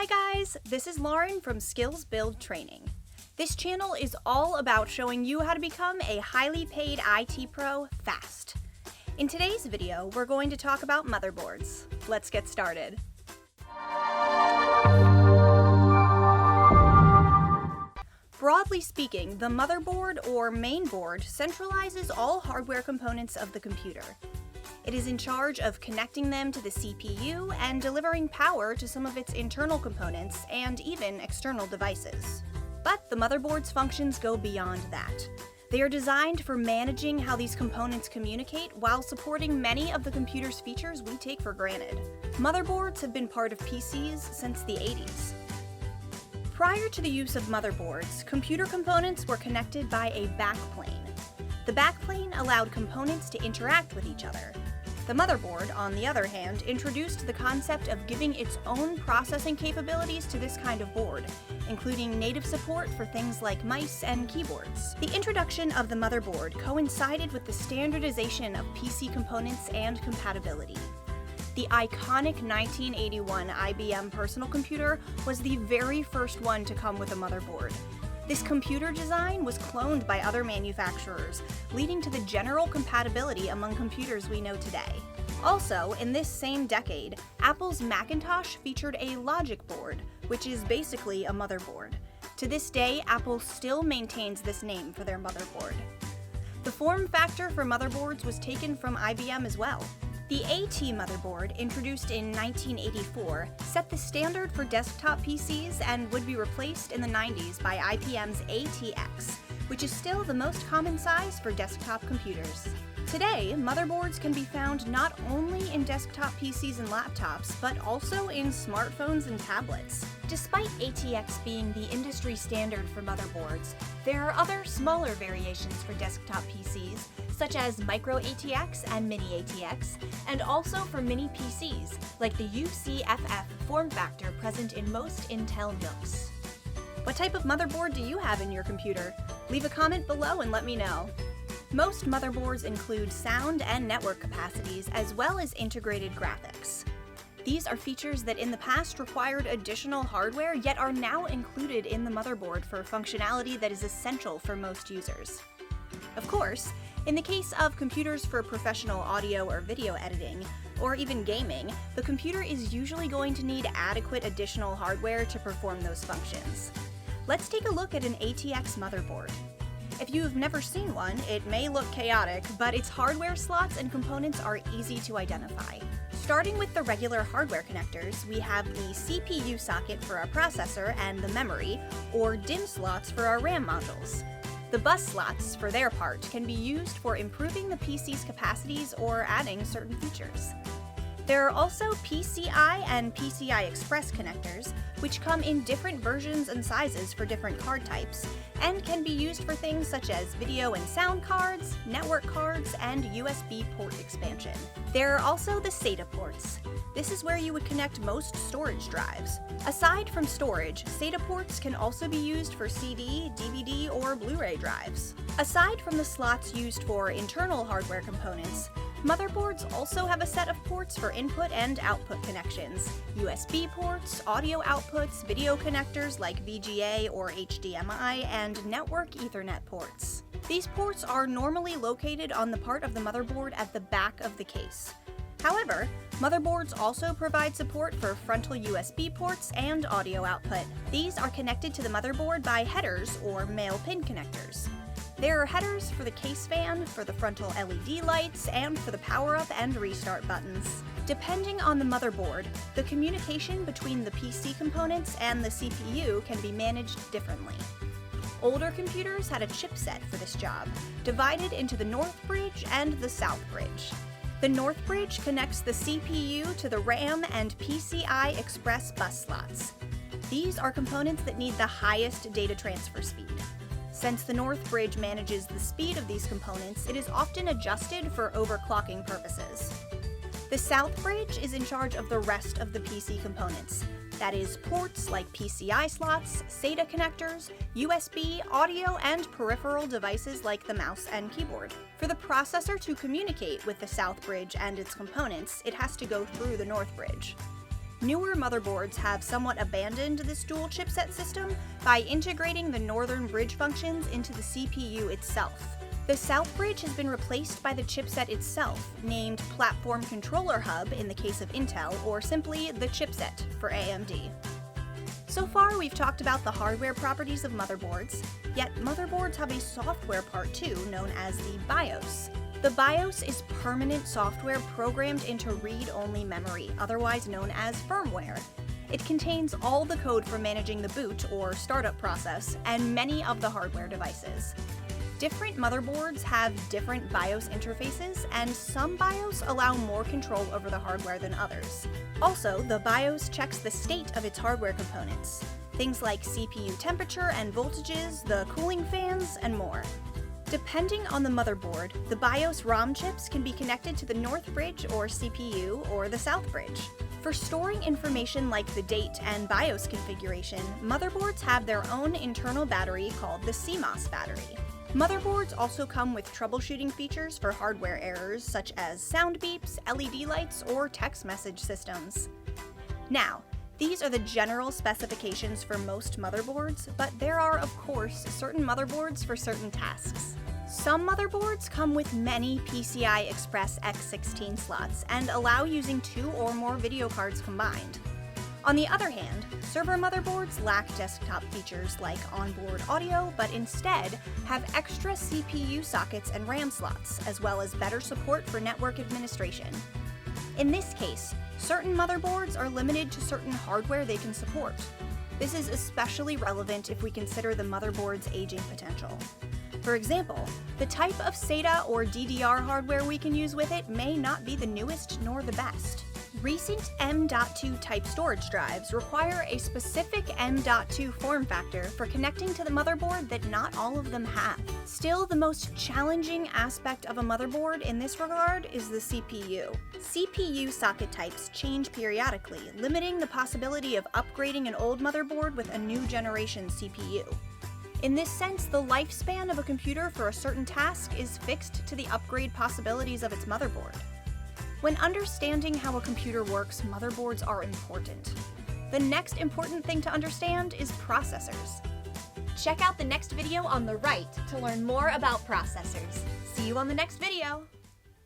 Hi guys, this is Lauren from Skills Build Training. This channel is all about showing you how to become a highly paid IT pro fast. In today's video, we're going to talk about motherboards. Let's get started. Broadly speaking, the motherboard or mainboard centralizes all hardware components of the computer. It is in charge of connecting them to the CPU and delivering power to some of its internal components and even external devices. But the motherboard's functions go beyond that. They are designed for managing how these components communicate while supporting many of the computer's features we take for granted. Motherboards have been part of PCs since the 80s. Prior to the use of motherboards, computer components were connected by a backplane. The backplane allowed components to interact with each other. The motherboard, on the other hand, introduced the concept of giving its own processing capabilities to this kind of board, including native support for things like mice and keyboards. The introduction of the motherboard coincided with the standardization of PC components and compatibility. The iconic 1981 IBM personal computer was the very first one to come with a motherboard. This computer design was cloned by other manufacturers, leading to the general compatibility among computers we know today. Also, in this same decade, Apple's Macintosh featured a logic board, which is basically a motherboard. To this day, Apple still maintains this name for their motherboard. The form factor for motherboards was taken from IBM as well. The AT motherboard, introduced in 1984, set the standard for desktop PCs and would be replaced in the 90s by IBM's ATX, which is still the most common size for desktop computers. Today, motherboards can be found not only in desktop PCs and laptops, but also in smartphones and tablets. Despite ATX being the industry standard for motherboards, there are other smaller variations for desktop PCs, such as Micro ATX and Mini ATX, and also for mini PCs, like the UCFF form factor present in most Intel NUCs. What type of motherboard do you have in your computer? Leave a comment below and let me know. Most motherboards include sound and network capacities, as well as integrated graphics. These are features that in the past required additional hardware, yet are now included in the motherboard for functionality that is essential for most users. Of course, in the case of computers for professional audio or video editing, or even gaming, the computer is usually going to need adequate additional hardware to perform those functions. Let's take a look at an ATX motherboard. If you've never seen one, it may look chaotic, but its hardware slots and components are easy to identify. Starting with the regular hardware connectors, we have the CPU socket for our processor and the memory, or DIMM slots for our RAM modules. The bus slots, for their part, can be used for improving the PC's capacities or adding certain features. There are also PCI and PCI Express connectors, which come in different versions and sizes for different card types, and can be used for things such as video and sound cards, network cards, and USB port expansion. There are also the SATA ports. This is where you would connect most storage drives. Aside from storage, SATA ports can also be used for CD, DVD, or Blu-ray drives. Aside from the slots used for internal hardware components, motherboards also have a set of ports for input and output connections, USB ports, audio outputs, video connectors like VGA or HDMI, and network Ethernet ports. These ports are normally located on the part of the motherboard at the back of the case. However, motherboards also provide support for frontal USB ports and audio output. These are connected to the motherboard by headers or male pin connectors. There are headers for the case fan, for the frontal LED lights, and for the power-up and restart buttons. Depending on the motherboard, the communication between the PC components and the CPU can be managed differently. Older computers had a chipset for this job, divided into the North Bridge and the South Bridge. The North Bridge connects the CPU to the RAM and PCI Express bus slots. These are components that need the highest data transfer speed. Since the North Bridge manages the speed of these components, it is often adjusted for overclocking purposes. The South Bridge is in charge of the rest of the PC components. That is, ports like PCI slots, SATA connectors, USB, audio, and peripheral devices like the mouse and keyboard. For the processor to communicate with the South Bridge and its components, it has to go through the North Bridge. Newer motherboards have somewhat abandoned this dual chipset system by integrating the northern bridge functions into the CPU itself. The south bridge has been replaced by the chipset itself, named Platform Controller Hub in the case of Intel, or simply the chipset for AMD. So far, we've talked about the hardware properties of motherboards, yet motherboards have a software part too, known as the BIOS. The BIOS is permanent software programmed into read-only memory, otherwise known as firmware. It contains all the code for managing the boot or startup process and many of the hardware devices. Different motherboards have different BIOS interfaces, and some BIOS allow more control over the hardware than others. Also, the BIOS checks the state of its hardware components, things like CPU temperature and voltages, the cooling fans, and more. Depending on the motherboard, the BIOS ROM chips can be connected to the north bridge or CPU or the south bridge. For storing information like the date and BIOS configuration, motherboards have their own internal battery called the CMOS battery. Motherboards also come with troubleshooting features for hardware errors such as sound beeps, LED lights, or text message systems. Now, these are the general specifications for most motherboards, but there are, of course, certain motherboards for certain tasks. Some motherboards come with many PCI Express X16 slots and allow using 2 or more video cards combined. On the other hand, server motherboards lack desktop features like onboard audio, but instead have extra CPU sockets and RAM slots, as well as better support for network administration. In this case, certain motherboards are limited to certain hardware they can support. This is especially relevant if we consider the motherboard's aging potential. For example, the type of SATA or DDR hardware we can use with it may not be the newest nor the best. Recent M.2 type storage drives require a specific M.2 form factor for connecting to the motherboard that not all of them have. Still, the most challenging aspect of a motherboard in this regard is the CPU. CPU socket types change periodically, limiting the possibility of upgrading an old motherboard with a new generation CPU. In this sense, the lifespan of a computer for a certain task is fixed to the upgrade possibilities of its motherboard. When understanding how a computer works, motherboards are important. The next important thing to understand is processors. Check out the next video on the right to learn more about processors. See you on the next video!